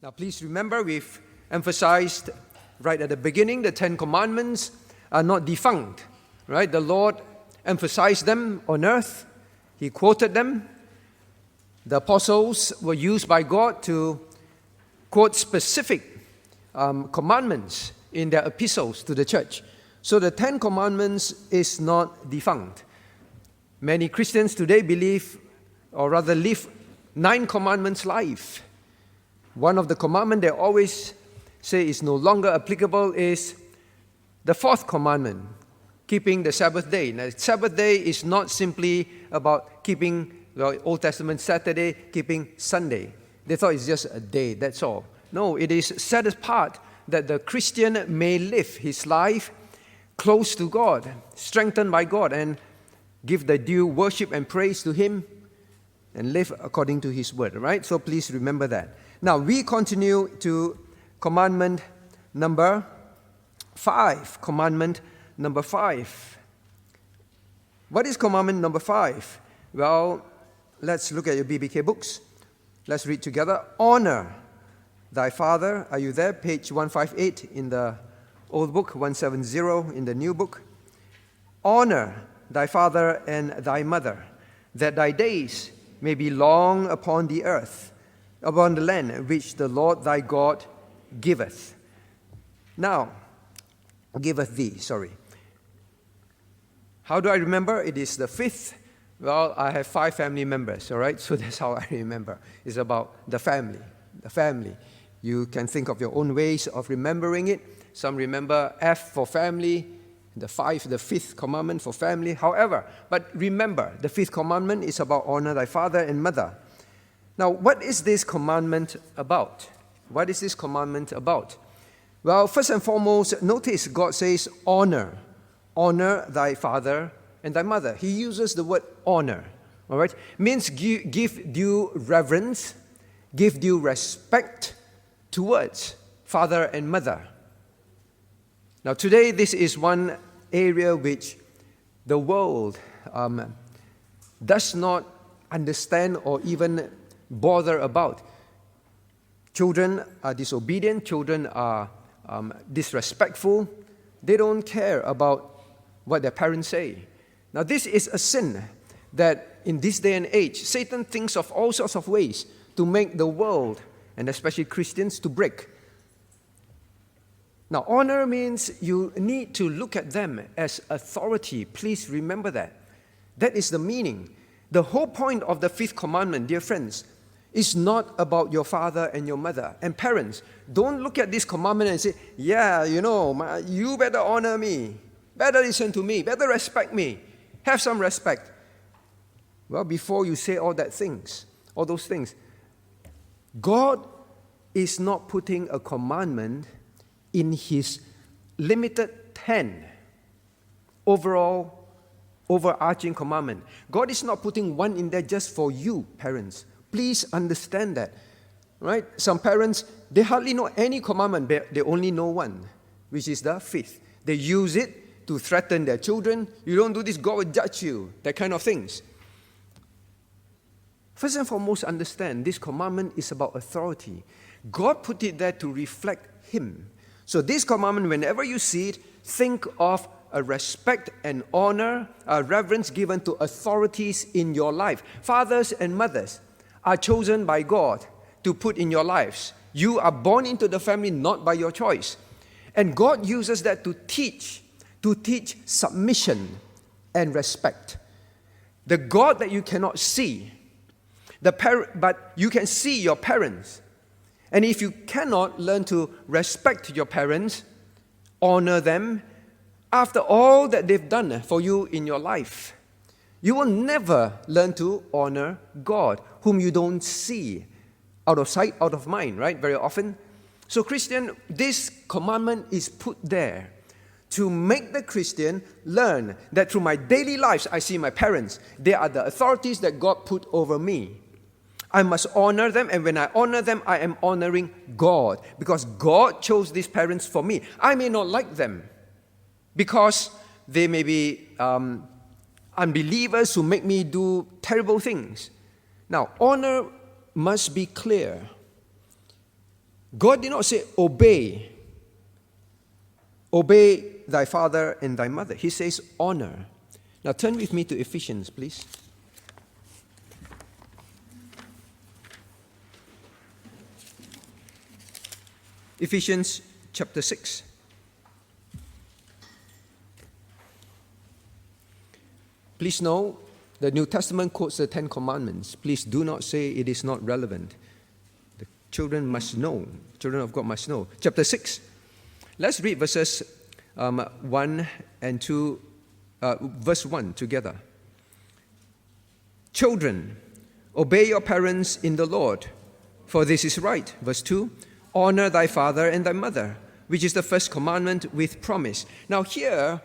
Now, please remember, we've emphasized right at the beginning, the Ten Commandments are not defunct, right? The Lord emphasized them on earth. He quoted them. The apostles were used by God to quote specific commandments in their epistles to the church. So the Ten Commandments is not defunct. Many Christians today believe, or rather live, 9 commandments life. One of the commandments they always say is no longer applicable is the 4th commandment, keeping the Sabbath day. Now, Sabbath day is not simply about keeping the Old Testament Saturday, keeping Sunday. They thought it's just a day, that's all. No, it is set apart that the Christian may live his life close to God, strengthened by God, and give the due worship and praise to Him and live according to His word, right? So please remember that. Now, we continue to commandment number 5. Commandment number 5. What is commandment number 5? Well, let's look at your BBK books. Let's read together. Honor thy father. Are you there? Page 158 in the old book, 170 in the new book. Honor thy father and thy mother, that thy days may be long upon the earth, upon the land which the Lord thy God giveth. Now, giveth thee, How do I remember? It is the 5th. Well, I have 5 family members, all right? So that's how I remember. It's about the family. The family. You can think of your own ways of remembering it. Some remember F for family, the 5th commandment for family. However, but remember, the 5th commandment is about honor thy father and mother. Now, what is this commandment about? What is this commandment about? Well, first and foremost, notice God says honor. Honor thy father and thy mother. He uses the word honor. All right? Means give due reverence, give due respect towards father and mother. Now, today, this is one area which the world does not understand or even bother about. Children are disobedient. Children are disrespectful. They don't care about what their parents say. Now, this is a sin that in this day and age, Satan thinks of all sorts of ways to make the world, and especially Christians, to break. Now, honor means you need to look at them as authority. Please remember that. That is the meaning. The whole point of the 5th commandment, dear friends, is not about your father and your mother. And parents, don't look at this commandment and say, yeah, you better honor me, better listen to me, better respect me, have some respect. Well, before you say all those things, God is not putting a commandment in His limited 10 overarching commandment. God is not putting one in there just for you, parents. Please understand that, right? Some parents, they hardly know any commandment, but they only know one, which is the 5th. They use it to threaten their children. You don't do this, God will judge you, that kind of things. First and foremost, understand this commandment is about authority. God put it there to reflect Him. So this commandment, whenever you see it, think of a respect and honor, a reverence given to authorities in your life. Fathers and mothers are chosen by God to put in your lives. You are born into the family not by your choice. And God uses that to teach submission and respect. The God that you cannot see, but you can see your parents. And if you cannot learn to respect your parents, honor them, after all that they've done for you in your life, you will never learn to honor God, whom you don't see, out of sight, out of mind, right? Very often. So Christian, this commandment is put there to make the Christian learn that through my daily lives, I see my parents. They are the authorities that God put over me. I must honor them, and when I honor them, I am honoring God, because God chose these parents for me. I may not like them, because they may be unbelievers who make me do terrible things. Now, honor must be clear. God did not say, obey. Obey thy father and thy mother. He says, honor. Now turn with me to Ephesians, please. Ephesians chapter 6. Please know, the New Testament quotes the Ten Commandments. Please do not say it is not relevant. The children must know. Children of God must know. Chapter 6. Let's read verses 1 and 2, verse 1 together. Children, obey your parents in the Lord, for this is right. Verse 2, honor thy father and thy mother, which is the first commandment with promise. Now here,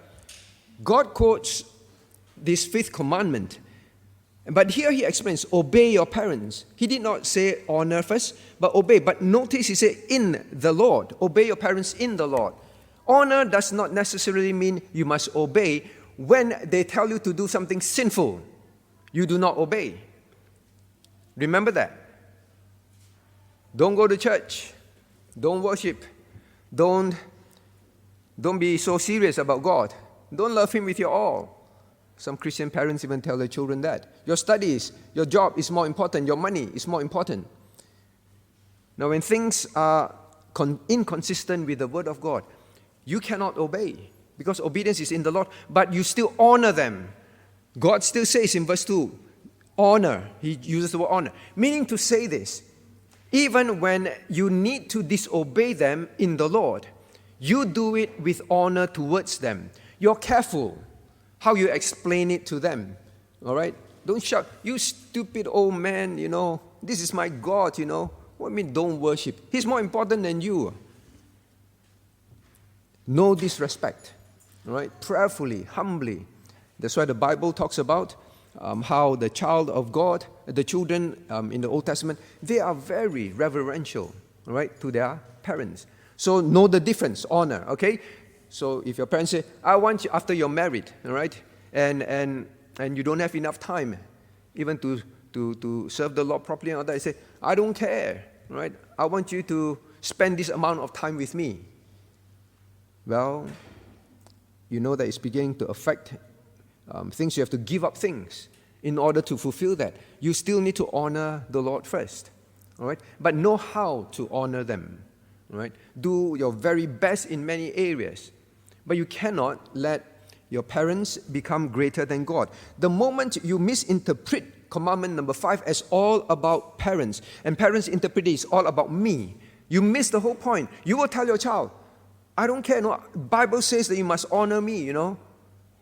God quotes this fifth commandment. But here he explains, obey your parents. He did not say honor first, but obey. But notice he said, in the Lord. Obey your parents in the Lord. Honor does not necessarily mean you must obey when they tell you to do something sinful. You do not obey. Remember that. Don't go to church. Don't worship. Don't be so serious about God. Don't love Him with your all. Some Christian parents even tell their children that. Your studies, your job is more important. Your money is more important. Now, when things are inconsistent with the Word of God, you cannot obey because obedience is in the Lord, but you still honor them. God still says in verse 2, honor. He uses the word honor. Meaning to say this, even when you need to disobey them in the Lord, you do it with honor towards them. You're careful how you explain it to them. All right? Don't shout, you stupid old man, this is my God, What do you mean don't worship? He's more important than you. No disrespect. All right? Prayerfully, humbly. That's why the Bible talks about how the child of God, the children in the Old Testament, they are very reverential, all right, to their parents. So know the difference, honor, okay? So if your parents say, I want you after you're married, all right, and you don't have enough time even to serve the Lord properly and all that, I say, I don't care, all right? I want you to spend this amount of time with me. Well, you know that it's beginning to affect things. You have to give up things in order to fulfill that. You still need to honor the Lord first, all right? But know how to honor them, all right? Do your very best in many areas. But you cannot let your parents become greater than God. The moment you misinterpret commandment number 5 as all about parents, and parents interpret it as all about me, you miss the whole point. You will tell your child, I don't care, no, Bible says that you must honor me,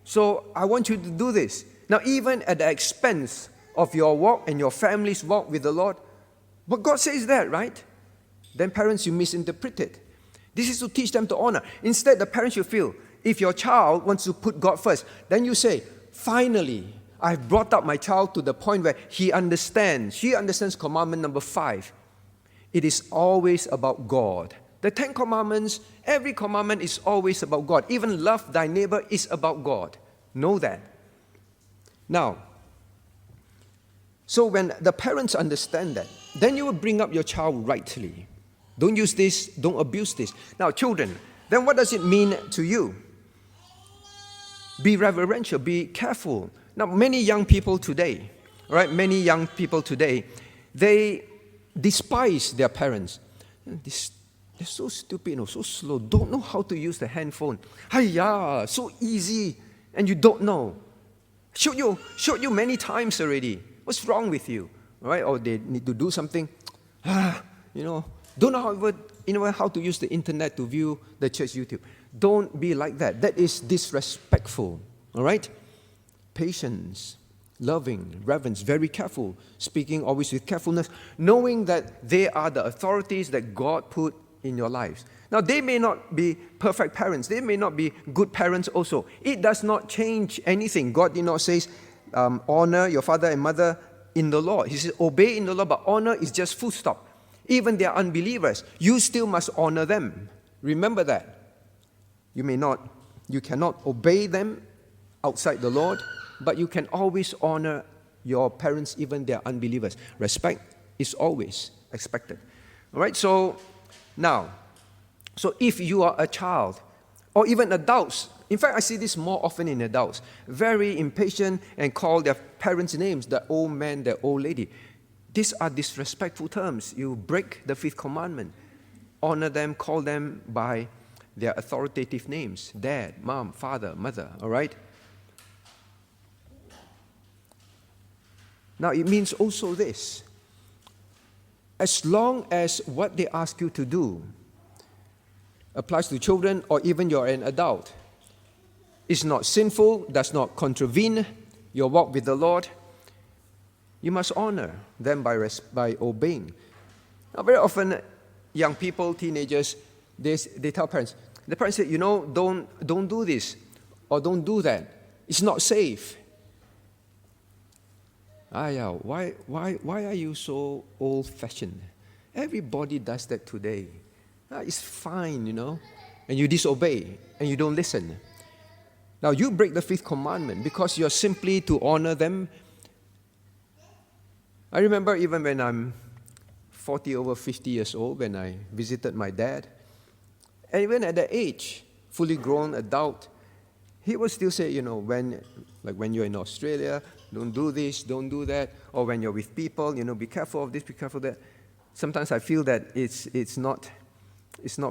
So I want you to do this. Now, even at the expense of your walk and your family's walk with the Lord, but God says that, right? Then parents, you misinterpret it. This is to teach them to honor. Instead, the parents should feel, if your child wants to put God first, then you say, finally, I've brought up my child to the point where she understands commandment number 5. It is always about God. The 10 Commandments, every commandment is always about God. Even love thy neighbor is about God. Know that. Now, so when the parents understand that, then you will bring up your child rightly. Don't use this, don't abuse this. Now, children, then what does it mean to you? Be reverential, be careful. Now, many young people today, they despise their parents. They're so stupid, so slow, don't know how to use the handphone. Hiya, so easy, and you don't know. Showed you many times already. What's wrong with you? Right? Or they need to do something. Don't know how to use the internet to view the church YouTube. Don't be like that. That is disrespectful. All right? Patience, loving, reverence, very careful, speaking always with carefulness, knowing that they are the authorities that God put in your lives. Now, they may not be perfect parents. They may not be good parents also. It does not change anything. God did not say, honor your father and mother in the Lord. He says, obey in the Lord, but honor is just full stop. Even they are unbelievers, you still must honor them. Remember that. You cannot obey them outside the Lord, but you can always honor your parents, even they are unbelievers. Respect is always expected. All right, so Now, so if you are a child, or even adults, in fact, I see this more often in adults, very impatient and call their parents' names, the old man, the old lady. These are disrespectful terms. You break the fifth commandment. Honor them, call them by their authoritative names. Dad, mom, father, mother, all right? Now, it means also this. As long as what they ask you to do applies to children or even you're an adult, is not sinful, does not contravene your walk with the Lord, you must honor them by obeying. Now, very often, young people, teenagers, they tell parents, the parents say, don't do this or don't do that. It's not safe. Why are you so old-fashioned? Everybody does that today. It's fine, and you disobey and you don't listen. Now, you break the fifth commandment because you're simply to honor them. I remember even when I'm 40 over 50 years old, when I visited my dad, and even at that age, fully grown adult, he would still say, when you're in Australia, don't do this, don't do that, or when you're with people, be careful of this, be careful of that. Sometimes I feel that it's not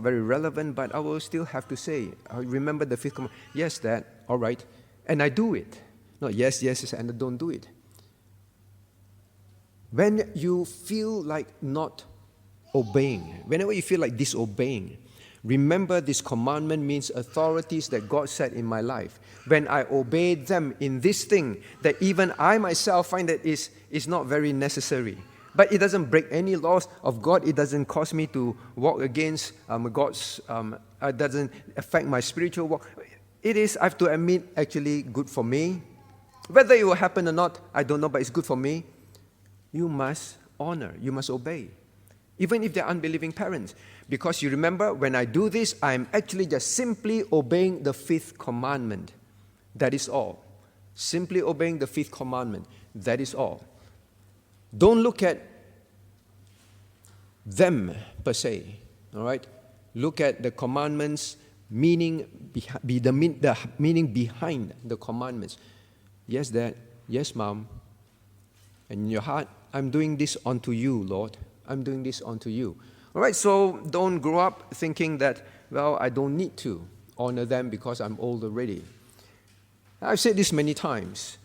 very relevant, but I will still have to say, I remember the fifth commandment. Yes, Dad, all right, and I do it. Not yes, and I don't do it. When you feel like not obeying, whenever you feel like disobeying, remember this commandment means authorities that God set in my life. When I obey them in this thing, that even I myself find that is not very necessary. But it doesn't break any laws of God. It doesn't cause me to walk against God's, it doesn't affect my spiritual walk. It is, I have to admit, actually good for me. Whether it will happen or not, I don't know, but it's good for me. You must honor, you must obey, even if they're unbelieving parents. Because you remember, when I do this, I'm actually just simply obeying the fifth commandment. That is all. Simply obeying the fifth commandment. That is all. Don't look at them per se, all right? Look at the commandments, the meaning behind the commandments. Yes, Dad. Yes, Mom. And in your heart, I'm doing this unto you, Lord. I'm doing this unto you. All right, so don't grow up thinking that, I don't need to honor them because I'm old already. I've said this many times.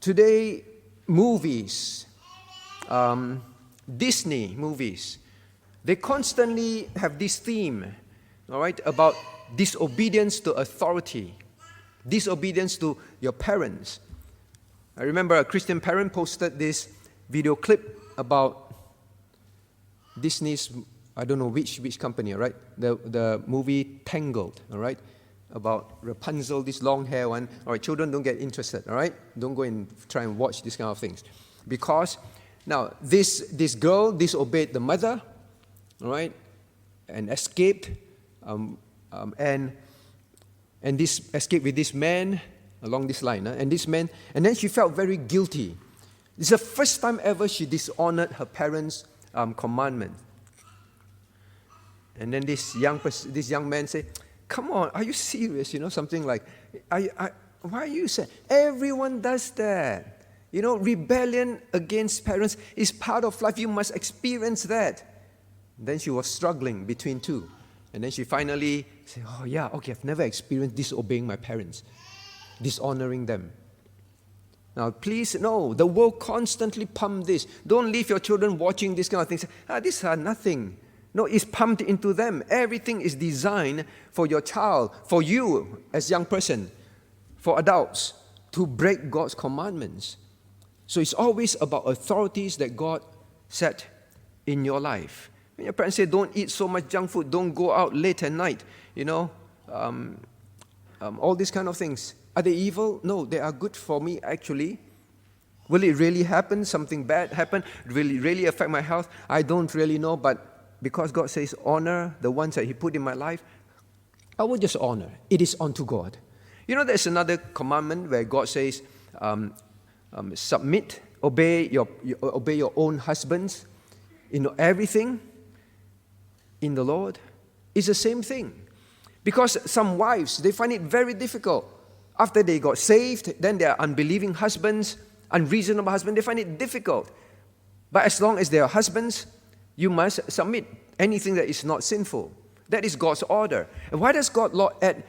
Today, movies, Disney movies, they constantly have this theme, all right, about disobedience to authority, disobedience to your parents. I remember a Christian parent posted this video clip about Disney's, I don't know which company, all right? The movie Tangled, all right? About Rapunzel, this long hair one. All right, children, don't get interested, all right? Don't go and try and watch these kind of things. Because now this girl disobeyed the mother, all right? And escaped, and this escaped with this man along this line. And this man, and then she felt very guilty. It's the first time ever she dishonored her parents' commandment. And then this young man said, "Come on, are you serious?" Something like, why are you saying? Everyone does that. Rebellion against parents is part of life. You must experience that. Then she was struggling between two. And then she finally said, I've never experienced disobeying my parents, dishonoring them. Now, please know, the world constantly pumps this. Don't leave your children watching this kind of things. These are nothing. No, it's pumped into them. Everything is designed for your child, for you as young person, for adults, to break God's commandments. So it's always about authorities that God set in your life. When your parents say, don't eat so much junk food, don't go out late at night, all these kind of things. Are they evil? No, they are good for me, actually. Will it really happen? Something bad happen? Will it really affect my health? I don't really know, but because God says honor the ones that He put in my life, I will just honor. It is unto God. There's another commandment where God says, submit, obey your own husbands in everything. in the Lord? It's the same thing. Because some wives, they find it very difficult. After they got saved, then they are unbelieving husbands, unreasonable husbands, they find it difficult. But as long as they are husbands, you must submit anything that is not sinful. That is God's order. And why does God add,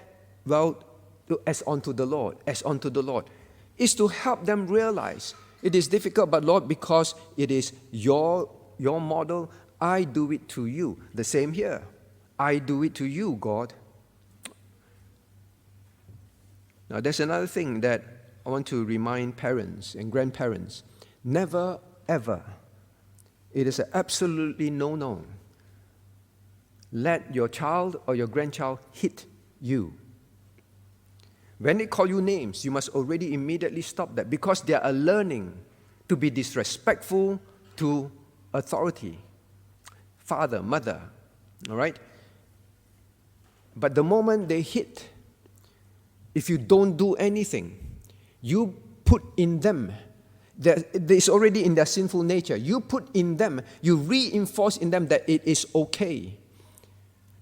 as unto the Lord, as unto the Lord? It's to help them realize it is difficult, but Lord, because it is your model, I do it to you. The same here. I do it to you, God. Now, there's another thing that I want to remind parents and grandparents. Never, ever, it is an absolutely no-no. Let your child or your grandchild hit you. When they call you names, you must already immediately stop that because they are learning to be disrespectful to authority. Father, mother, all right? But the moment they hit, if you don't do anything, you put in them, it's already in their sinful nature, you put in them, you reinforce in them that it is okay.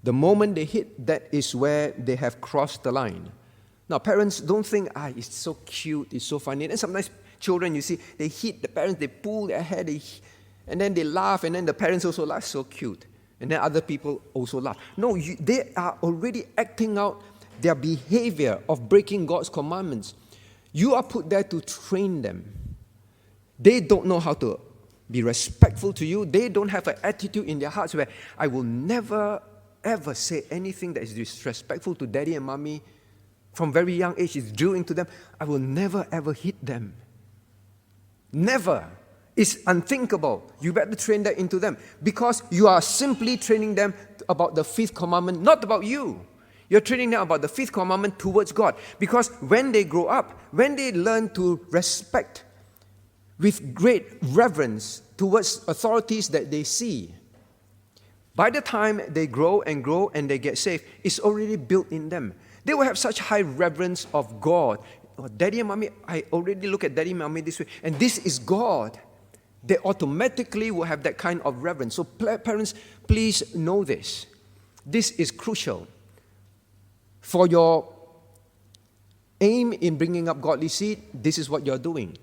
The moment they hit, that is where they have crossed the line. Now, parents, don't think, it's so cute, it's so funny. And sometimes children, you see, they hit the parents, they pull their hair, and then they laugh, and then the parents also laugh, so cute. And then other people also laugh. No, they are already acting out their behavior of breaking God's commandments. You are put there to train them. They don't know how to be respectful to you. They don't have an attitude in their hearts where I will never, ever say anything that is disrespectful to daddy and mommy. From very young age, it's drilled into them. I will never, ever hit them. Never. It's unthinkable. You better train that into them because you are simply training them about the fifth commandment, not about you. You're training them about the fifth commandment towards God. Because when they grow up, when they learn to respect with great reverence towards authorities that they see, by the time they grow and they get saved, it's already built in them. They will have such high reverence of God. Oh, daddy and mommy, I already look at daddy and mommy this way, and this is God. They automatically will have that kind of reverence. So parents, please know this. This is crucial. For your aim in bringing up godly seed, this is what you're doing.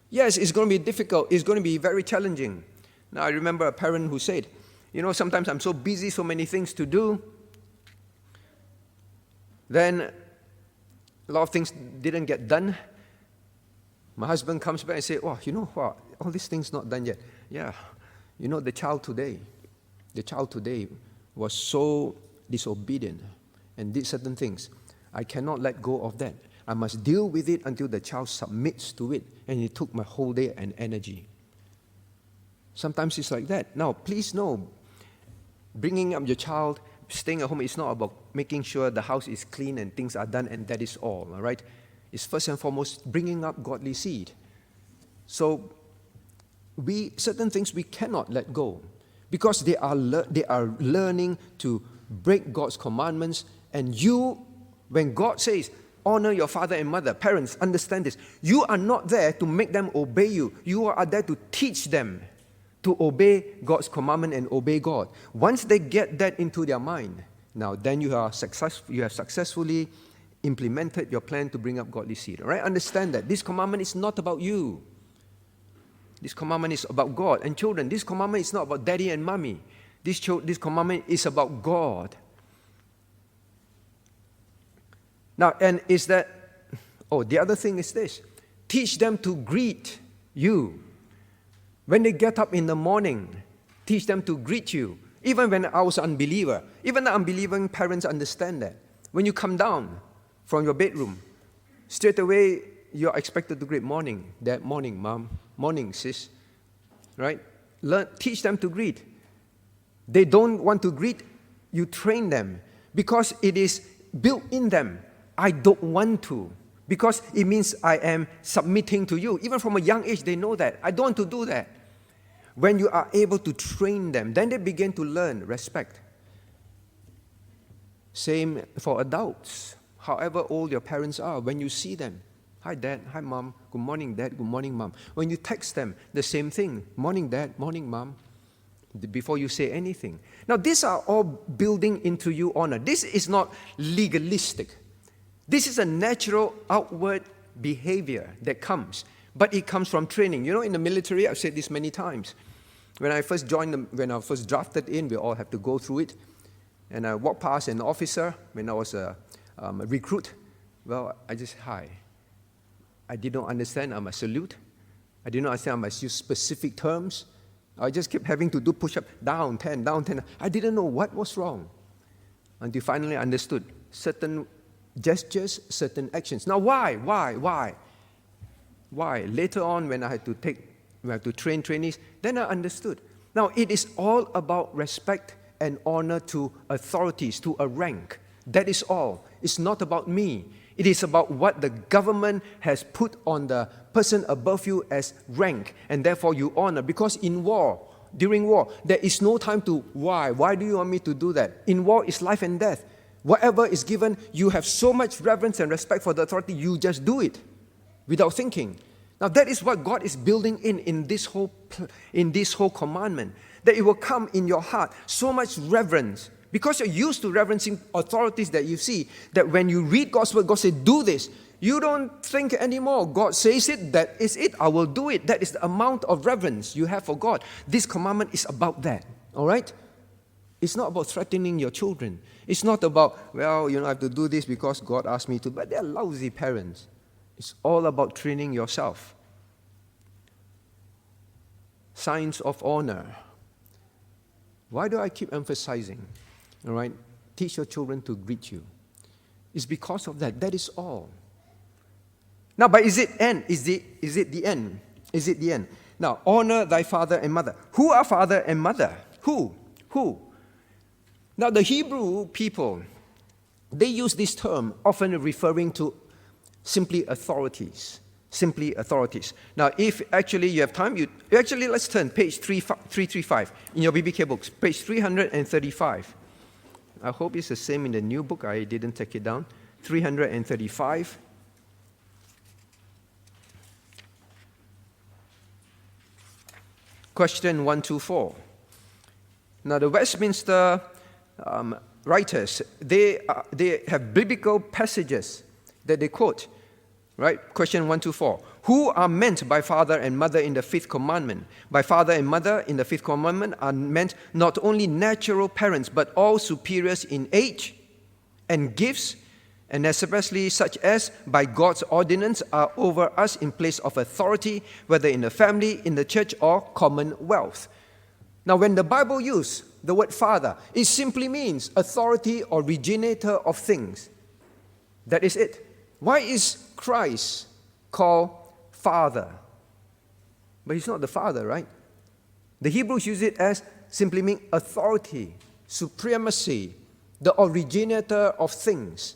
Yes, it's going to be difficult. It's going to be very challenging. Now, I remember a parent who said, sometimes I'm so busy, so many things to do. Then a lot of things didn't get done. My husband comes back and says, what? All these things not done yet. Yeah, the child today was so disobedient and did certain things. I cannot let go of that. I must deal with it until the child submits to it. And it took my whole day and energy. Sometimes it's like that. Now, please know, bringing up your child, staying at home is not about making sure the house is clean and things are done and that is all right? It's first and foremost bringing up godly seed. So, certain things we cannot let go because they are learning to break God's commandments. And you, when God says, honor your father and mother, parents, understand this. You are not there to make them obey you. You are there to teach them to obey God's commandment and obey God. Once they get that into their mind, now then you have successfully implemented your plan to bring up godly seed. All right? Understand that this commandment is not about you. This commandment is about God. And children, this commandment is not about daddy and mommy. This commandment is about God. Now, and the other thing is this. Teach them to greet you. When they get up in the morning, teach them to greet you. Even when I was an unbeliever, even the unbelieving parents understand that. When you come down from your bedroom, straight away you're expected to greet morning, dad, morning, mom, morning, sis. Right? Teach them to greet. They don't want to greet, you train them because it is built in them. I don't want to because it means I am submitting to you. Even from a young age, they know that. I don't want to do that. When you are able to train them, then they begin to learn respect. Same for adults. However old your parents are, when you see them, hi dad, hi mom, good morning dad, good morning mom. When you text them, the same thing, morning dad, morning mom. before you say anything. Now, these are all building into you honor. This is not legalistic. This is a natural outward behavior that comes, but it comes from training. You know, in the military, I've said this many times. When I first when I was drafted in, we all have to go through it. And I walked past an officer when I was a recruit. Well, I just, hi. I did not understand. I must salute. I did not understand. I must use specific terms. I just kept having to do push-up, down 10, down 10. I didn't know what was wrong until finally I understood certain gestures, certain actions. Now, why? Later on, when I had to train trainees, then I understood. Now, it is all about respect and honor to authorities, to a rank. That is all. It's not about me. It is about what the government has put on the person above you as rank, and therefore you honor. Because in war, during war, there is no time to why. Why do you want me to do that? In war, it's life and death. Whatever is given, you have so much reverence and respect for the authority, you just do it without thinking. Now that is what God is building in this whole commandment, that it will come in your heart, so much reverence. Because you're used to reverencing authorities that you see, that when you read God's word, God says, do this. You don't think anymore. God says it, that is it, I will do it. That is the amount of reverence you have for God. This commandment is about that, all right? It's not about threatening your children. It's not about, well, I have to do this because God asked me to. But they're lousy parents. It's all about training yourself. Signs of honor. Why do I keep emphasizing? All right, teach your children to greet you. It's because of that. That is all. Now, but is it the end? Is it the end? Now, honor thy father and mother. Who are father and mother? Who? Now, the Hebrew people, they use this term often referring to simply authorities. Now, if actually you have time, let's turn page 335 in your BBK books, page 335. I hope it's the same in the new book. I didn't take it down. 335. Question 124. Now, the Westminster writers, they have biblical passages that they quote. Right? Question 124. Who are meant by father and mother in the fifth commandment? By father and mother in the fifth commandment are meant not only natural parents, but all superiors in age and gifts, and especially such as by God's ordinance are over us in place of authority, whether in the family, in the church, or commonwealth. Now, when the Bible uses the word father, it simply means authority or originator of things. That is it. Why is Christ called Father? But he's not the Father, right? The Hebrews use it as simply meaning authority, supremacy, the originator of things.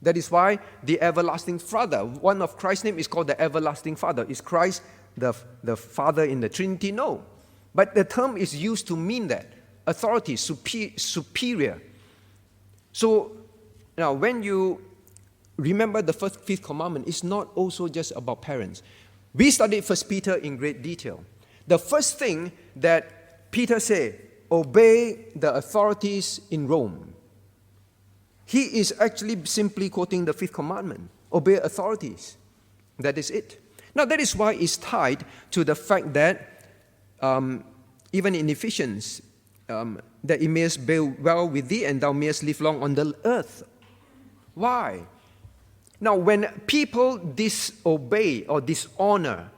That is why the everlasting Father, one of Christ's name is called the everlasting Father. Is Christ the Father in the Trinity? No. But the term is used to mean that. Authority, superior. So, now when you remember the fifth commandment, it's not also just about parents. We studied 1 Peter in great detail. The first thing that Peter said, obey the authorities in Rome. He is actually simply quoting the fifth commandment. Obey authorities. That is it. Now that is why it's tied to the fact that even in Ephesians, that it mayest bear well with thee and thou mayest live long on the earth. Why? Now, when people disobey or dishonor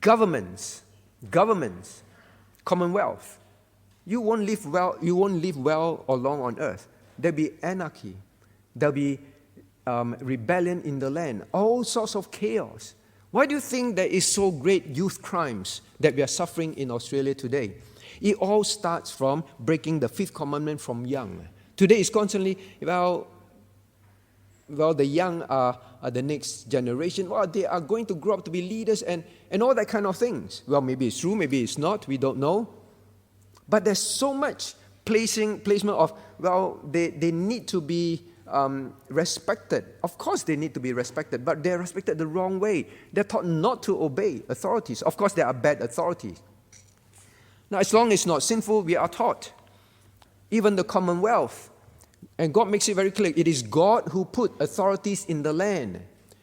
governments, commonwealth, you won't live well or long on earth. There'll be anarchy. There'll be rebellion in the land. All sorts of chaos. Why do you think there is so great youth crimes that we are suffering in Australia today? It all starts from breaking the fifth commandment from young. Today it's constantly, the young are the next generation. Well, they are going to grow up to be leaders and all that kind of things. Well, maybe it's true, maybe it's not, we don't know. But there's so much placement of, they need to be respected. Of course they need to be respected, but they're respected the wrong way. They're taught not to obey authorities. Of course there are bad authorities. Now, as long as it's not sinful, we are taught. Even the Commonwealth. And God makes it very clear. It is God who put authorities in the land,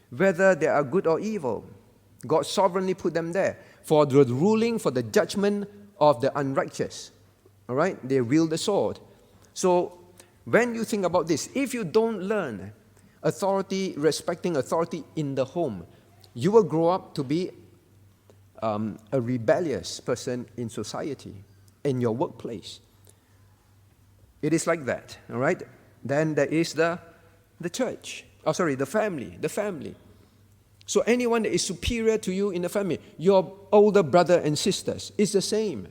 whether they are good or evil. God sovereignly put them there for the ruling, for the judgment of the unrighteous. All right? They wield the sword. So, when you think about this, if you don't learn authority, respecting authority in the home, you will grow up to be a rebellious person in society, in your workplace. It is like that, all right? Then there is the church. The family. So anyone that is superior to you in the family, your older brother and sisters, is the same.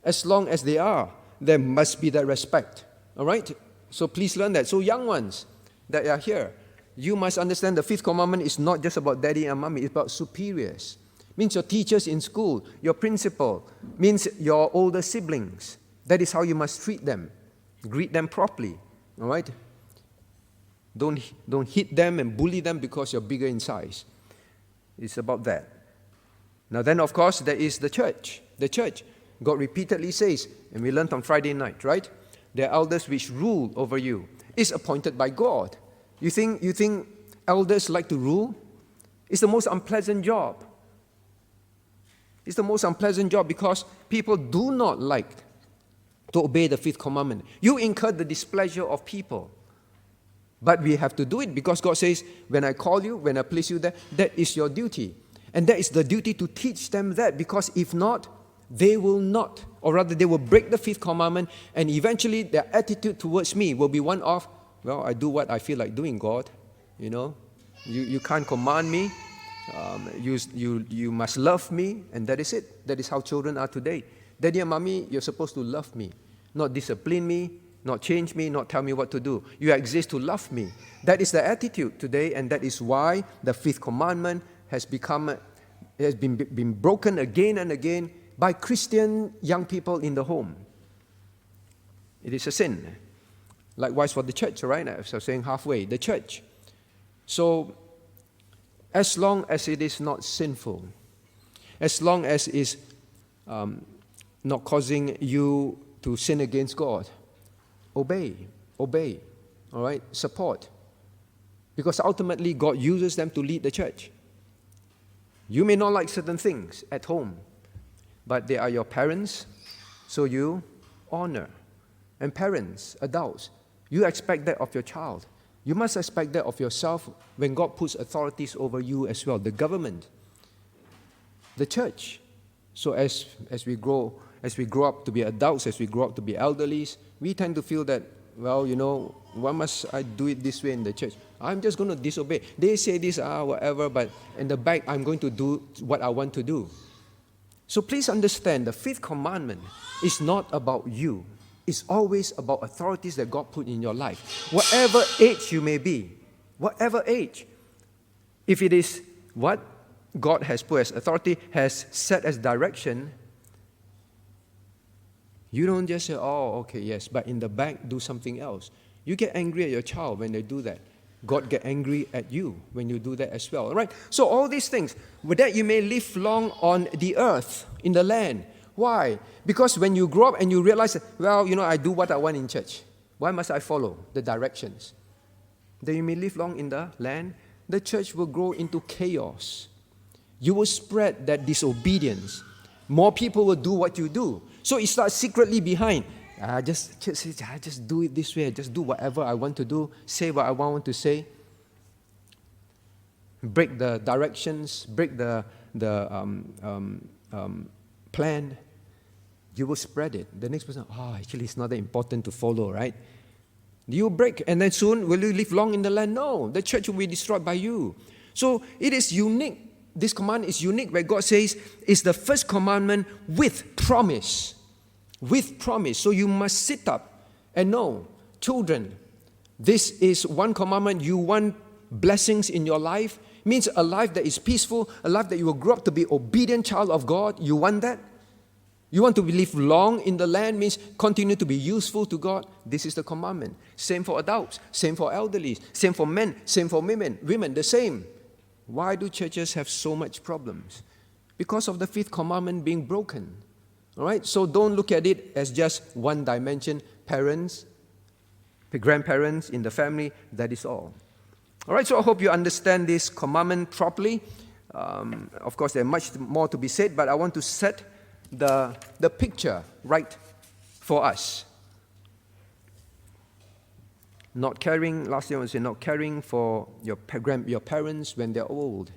As long as they are, there must be that respect, all right? So please learn that. So young ones that are here, you must understand the fifth commandment is not just about daddy and mommy, it's about superiors. Means your teachers in school, your principal, means your older siblings. That is how you must treat them. Greet them properly, all right? Don't hit them and bully them because you're bigger in size. It's about that. Now then, of course, there is the church. The church, God repeatedly says, and we learned on Friday night, right? The elders which rule over you is appointed by God. You think elders like to rule? It's the most unpleasant job. It's the most unpleasant job because people do not like to obey the fifth commandment. You incur the displeasure of people. But we have to do it because God says, when I call you, when I place you there, that is your duty. And that is the duty to teach them that, because if not, they will not. Or rather, they will break the fifth commandment, and eventually their attitude towards me will be one of, well, I do what I feel like doing, God. You know, you can't command me. You must love me, and that is it. That is how children are today. Daddy and mommy, you're supposed to love me, not discipline me, not change me, not tell me what to do. You exist to love me. That is the attitude today, and that is why the fifth commandment has been broken again and again by Christian young people in the home. It is a sin. Likewise for the church, right? As I was saying halfway, the church. So, as long as it is not sinful, as long as it is not causing you to sin against God, obey, all right? Support. Because ultimately, God uses them to lead the church. You may not like certain things at home, but they are your parents, so you honor. And parents, adults, you expect that of your child. You must expect that of yourself when God puts authorities over you as well. The government, the church. So as we grow up to be adults, as we grow up to be elderlies, we tend to feel that, well, you know, why must I do it this way in the church? I'm just going to disobey. They say this, whatever, but in the back, I'm going to do what I want to do. So please understand, the fifth commandment is not about you. It's always about authorities that God put in your life. Whatever age you may be, whatever age, if it is what God has put as authority, has set as direction, you don't just say, oh, okay, yes, but in the back, do something else. You get angry at your child when they do that. God get angry at you when you do that as well. All right? So all these things, with that you may live long on the earth, in the land. Why? Because when you grow up and you realize, well, you know, I do what I want in church. Why must I follow the directions? Then you may live long in the land. The church will grow into chaos. You will spread that disobedience. More people will do what you do. So it starts secretly behind. Just do it this way. Just do whatever I want to do. Say what I want to say. Break the directions. Break the plan. You will spread it. The next person, actually it's not that important to follow, right? You break, and then soon will you live long in the land? No, the church will be destroyed by you. So it is unique. This command is unique where God says it's the first commandment with promise. With promise. So you must sit up and know, children, this is one commandment. You want blessings in your life. Means a life that is peaceful, a life that you will grow up to be obedient child of God. You want that? You want to live long in the land, means continue to be useful to God. This is the commandment. Same for adults, same for elderly, same for men, same for women, the same. Why do churches have so much problems? Because of the fifth commandment being broken. All right? So don't look at it as just one dimension. Parents, grandparents in the family, that is all. All right, so I hope you understand this commandment properly. Of course, there's much more to be said, but I want to set the picture right for us. Not caring, last year I was saying, not caring for your parents when they're old.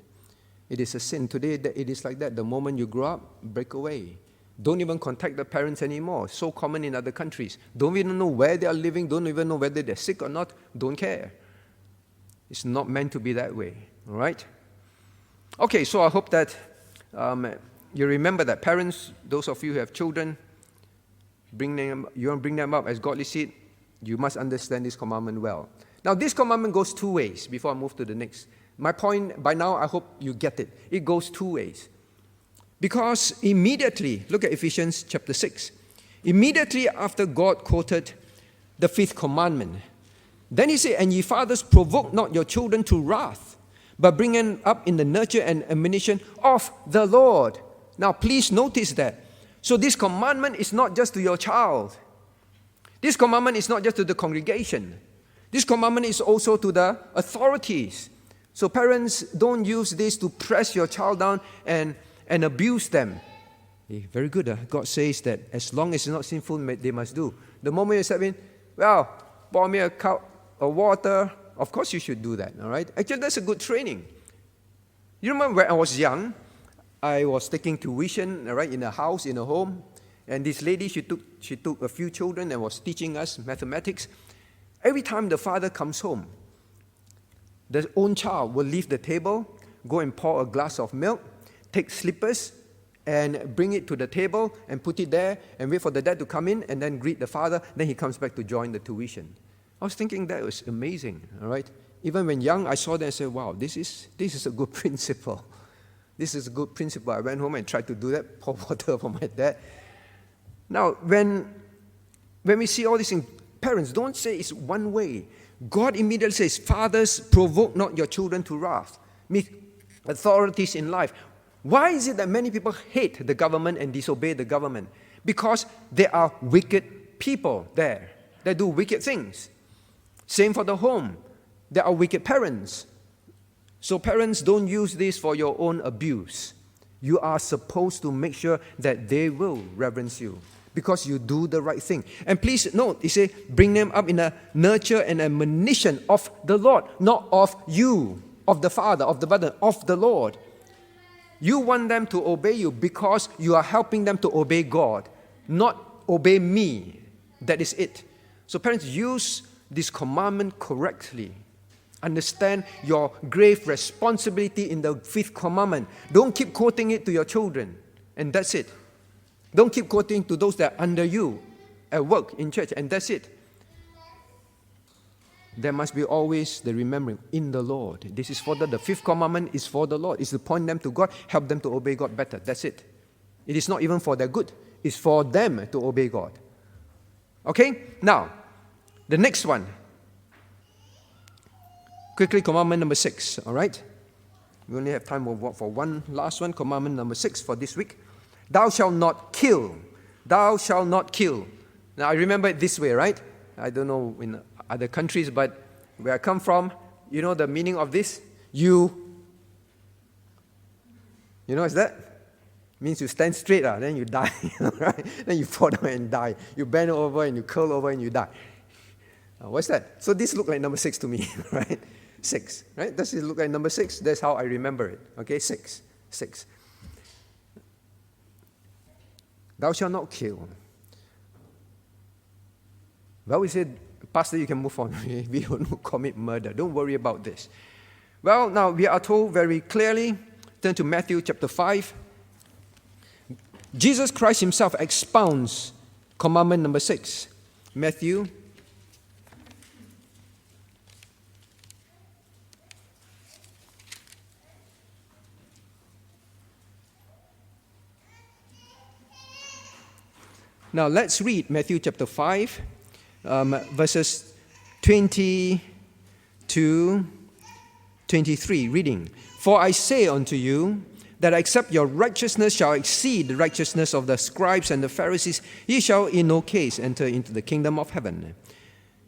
It is a sin. Today, it is like that. The moment you grow up, break away. Don't even contact the parents anymore. So common in other countries. Don't even know where they are living. Don't even know whether they're sick or not. Don't care. It's not meant to be that way. All right? Okay, so I hope that you remember that parents, those of you who have children, you want to bring them up as godly seed, you must understand this commandment well. Now, this commandment goes two ways before I move to the next. My point, by now, I hope you get it. It goes two ways. Because immediately, look at Ephesians chapter 6. Immediately after God quoted the fifth commandment, then he said, "And ye fathers, provoke not your children to wrath, but bring them up in the nurture and admonition of the Lord." Now, please notice that. So this commandment is not just to your child. This commandment is not just to the congregation. This commandment is also to the authorities. So parents, don't use this to press your child down and abuse them. Very good. God says that as long as it's not sinful, they must do. The moment you step in, well, pour me a cup of water, of course you should do that, all right? Actually, that's a good training. You remember when I was young, I was taking tuition, all right, in a house, in a home, and this lady, she took a few children and was teaching us mathematics. Every time the father comes home, the own child will leave the table, go and pour a glass of milk, take slippers, and bring it to the table and put it there and wait for the dad to come in and then greet the father. Then he comes back to join the tuition. I was thinking that was amazing, all right? Even when young, I saw that and said, wow, this is a good principle. This is a good principle. I went home and tried to do that, pour water for my dad. Now, when we see all these things, parents, don't say it's one way. God immediately says, fathers, provoke not your children to wrath. Meet authorities in life. Why is it that many people hate the government and disobey the government? Because there are wicked people there that do wicked things. Same for the home. There are wicked parents. So parents, don't use this for your own abuse. You are supposed to make sure that they will reverence you because you do the right thing. And please note, he says, bring them up in a nurture and admonition of the Lord, not of you, of the father, of the mother, of the Lord. You want them to obey you because you are helping them to obey God, not obey me. That is it. So parents, use this commandment correctly. Understand your grave responsibility in the fifth commandment. Don't keep quoting it to your children, and that's it. Don't keep quoting to those that are under you at work, in church, and that's it. There must be always the remembering in the Lord. This is for the fifth commandment is for the Lord. It's to point them to God, help them to obey God better. That's it. It is not even for their good. It's for them to obey God. Okay? Now, the next one. Quickly, commandment number 6. All right? We only have time for one last one. Commandment number 6 for this week. Thou shalt not kill. Thou shalt not kill. Now, I remember it this way, right? I don't know in other countries, but where I come from, you know the meaning of this? You know what's that? It means you stand straight, then you die, right? Then you fall down and die. You bend over and you curl over and you die. What's that? So this looks like number 6 to me, right? 6, right? Does it look like number 6? That's how I remember it. Okay, 6. Thou shalt not kill. Well, we said, Pastor, you can move on. We don't commit murder. Don't worry about this. Well, now we are told very clearly, turn to Matthew chapter 5. Jesus Christ himself expounds commandment number 6. Matthew Now let's read Matthew chapter 5, verses 20 to 23, reading. For I say unto you, that except your righteousness shall exceed the righteousness of the scribes and the Pharisees, ye shall in no case enter into the kingdom of heaven.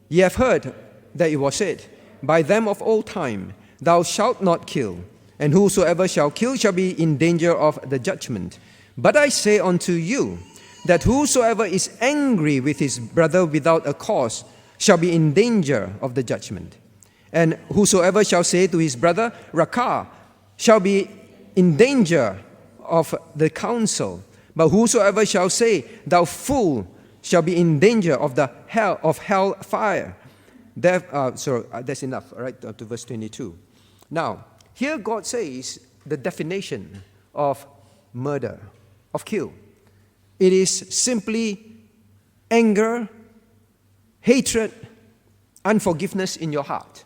Ye have heard that it was said by them of old time, Thou shalt not kill, and whosoever shall kill shall be in danger of the judgment. But I say unto you, that whosoever is angry with his brother without a cause shall be in danger of the judgment. And whosoever shall say to his brother, Rakah, shall be in danger of the council. But whosoever shall say, Thou fool, shall be in danger of the hell fire. That's enough, all right, to verse 22. Now, here God says the definition of murder, of kill. It is simply anger, hatred, unforgiveness in your heart.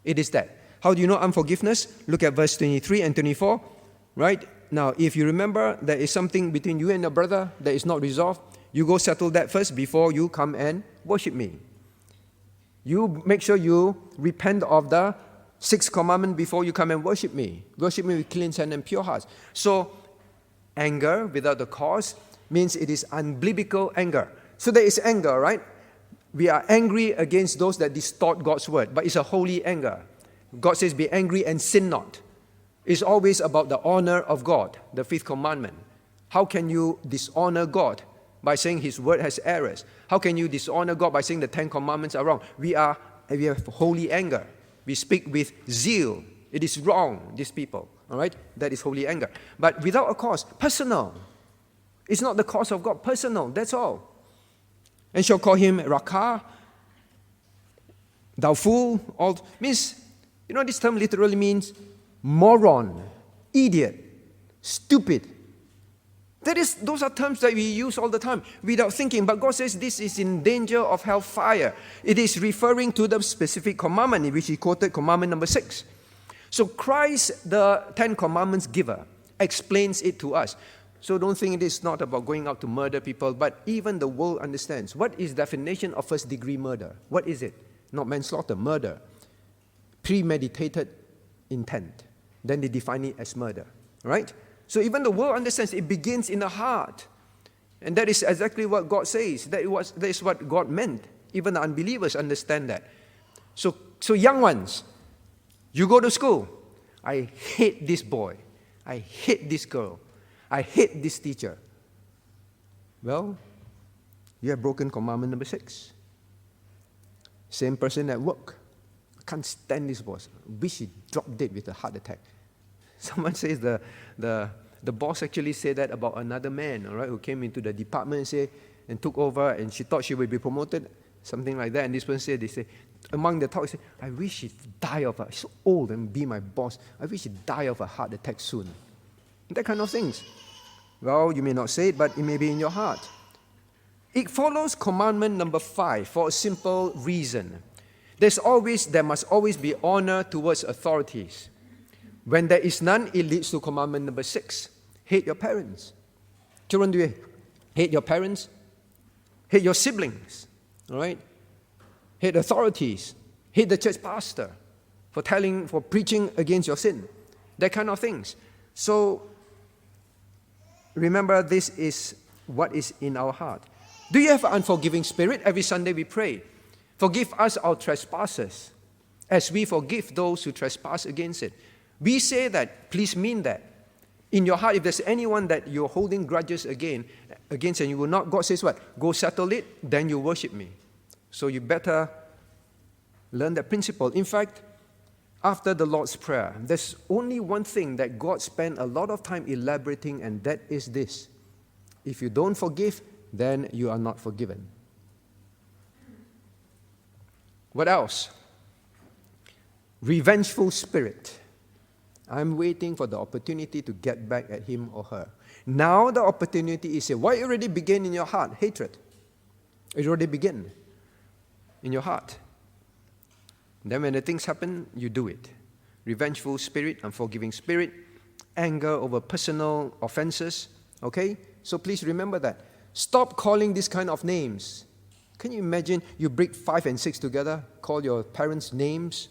It is that. How do you know unforgiveness? Look at verse 23 and 24, right? Now, if you remember there is something between you and your brother that is not resolved, you go settle that first before you come and worship me. You make sure you repent of the 6th commandment before you come and worship me. Worship me with clean hands and pure hearts. So, anger without the cause means it is unbiblical anger. So there is anger, right? We are angry against those that distort God's word, but it's a holy anger. God says, be angry and sin not. It's always about the honor of God, the 5th commandment. How can you dishonor God? By saying his word has errors. How can you dishonor God by saying the 10 commandments are wrong? We have holy anger. We speak with zeal. It is wrong, these people. All right? That is holy anger. But without a cause, personal. It's not the cause of God, personal, that's all. And shall call him Rakah, thou fool, all means, this term literally means moron, idiot, stupid. Those are terms that we use all the time without thinking. But God says this is in danger of hellfire. It is referring to the specific commandment, which he quoted, commandment number 6. So Christ, the 10 commandments giver, explains it to us. So don't think it is not about going out to murder people, but even the world understands. What is the definition of first-degree murder? What is it? Not manslaughter, murder. Premeditated intent. Then they define it as murder, right? So even the world understands it begins in the heart. And that is exactly what God says. That is what God meant. Even the unbelievers understand that. So young ones, you go to school. I hate this boy. I hate this girl. I hate this teacher. Well, you have broken commandment number 6. Same person at work. I can't stand this boss. Wish he dropped dead with a heart attack. Someone says the boss actually said that about another man, all right, who came into the department and took over, and she thought she would be promoted, something like that. And this person said, among the talk, I wish he'd die of he's so old and be my boss. I wish he'd die of a heart attack soon. That kind of things. Well, you may not say it, but it may be in your heart. It follows commandment number 5 for a simple reason. There must always be honor towards authorities. When there is none, it leads to commandment number 6. Hate your parents. Children, do you hate your parents? Hate your siblings. All right? Hate authorities. Hate the church pastor for preaching against your sin. That kind of things. So, remember, this is what is in our heart. Do you have an unforgiving spirit? Every Sunday we pray, forgive us our trespasses, as we forgive those who trespass against it. We say that, please mean that. In your heart, if there's anyone that you're holding grudges against and you will not, God says what? Go settle it, then you worship me. So you better learn that principle. In fact, after the Lord's Prayer, there's only one thing that God spent a lot of time elaborating, and that is this. If you don't forgive, then you are not forgiven. What else? Revengeful spirit. I'm waiting for the opportunity to get back at him or her. Now the opportunity is here. Why already began in your heart? Hatred. It already began in your heart. Then when the things happen, you do it. Revengeful spirit, unforgiving spirit, anger over personal offenses. Okay? So please remember that. Stop calling this kind of names. Can you imagine you break 5 and 6 together, call your parents names?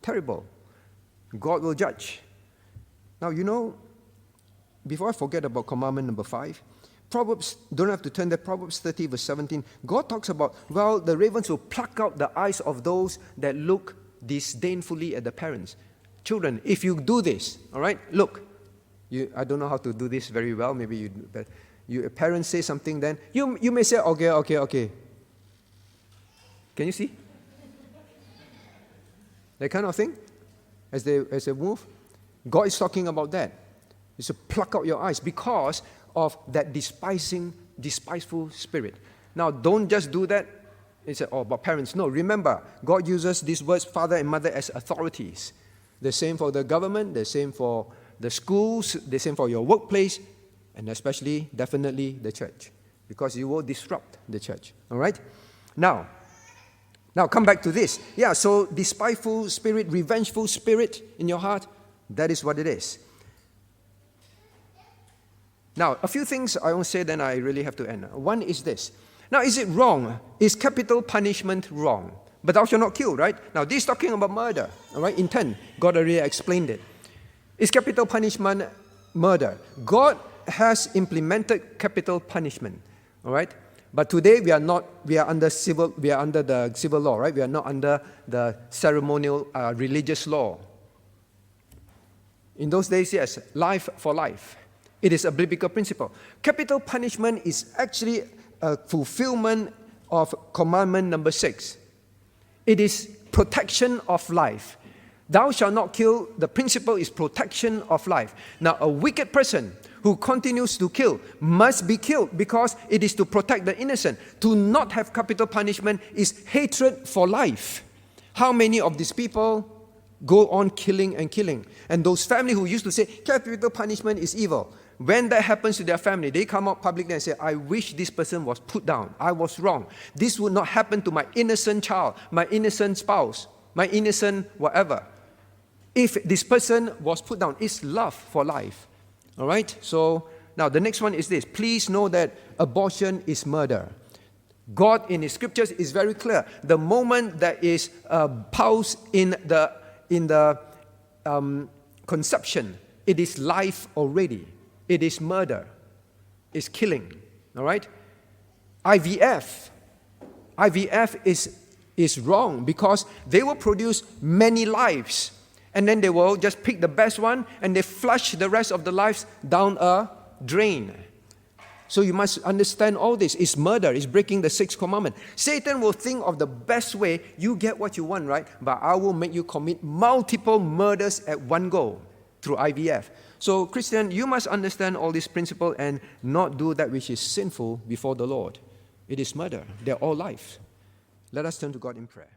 Terrible. God will judge. Now, before I forget about commandment number 5, Proverbs, don't have to turn there, Proverbs 30 verse 17, God talks about, well, the ravens will pluck out the eyes of those that look disdainfully at the parents. Children, if you do this, all right, look, I don't know how to do this very well, maybe a parent say something, then you may say, okay. Can you see? That kind of thing, as they move. God is talking about that. It's to pluck out your eyes because of that despiseful spirit. Now, don't just do that. It's about parents. No, remember, God uses these words, father and mother, as authorities. The same for the government, the same for the schools, the same for your workplace, and especially, definitely, the church. Because you will disrupt the church. All right? Now, come back to this. Yeah, so despiteful spirit, revengeful spirit in your heart, that is what it is. Now, a few things I won't say, then I really have to end. One is this. Now, is it wrong? Is capital punishment wrong? But thou shalt not kill, right? Now, this is talking about murder, all right? Intent. God already explained it. Is capital punishment murder? God has implemented capital punishment, all right? But today we are under the civil law, right? We are not under the ceremonial religious law. In those days, yes, life for life. It is a biblical principle. Capital punishment is actually a fulfillment of commandment number 6. It is protection of life. Thou shalt not kill. The principle is protection of life. Now, a wicked person who continues to kill must be killed because it is to protect the innocent. To not have capital punishment is hatred for life. How many of these people go on killing and killing? And those families who used to say capital punishment is evil, when that happens to their family, they come out publicly and say, I wish this person was put down. I was wrong. This would not happen to my innocent child, my innocent spouse, my innocent whatever. If this person was put down, it's love for life. All right? So, now the next one is this. Please know that abortion is murder. God in His scriptures is very clear. The moment there is a pulse in the conception, it is life already. It is murder. It's killing. All right? IVF is wrong because they will produce many lives. And then they will just pick the best one and they flush the rest of the lives down a drain. So you must understand all this. It's murder. It's breaking the 6th commandment. Satan will think of the best way. You get what you want, right? But I will make you commit multiple murders at one go through IVF. So, Christian, you must understand all this principle and not do that which is sinful before the Lord. It is murder. They're all life. Let us turn to God in prayer.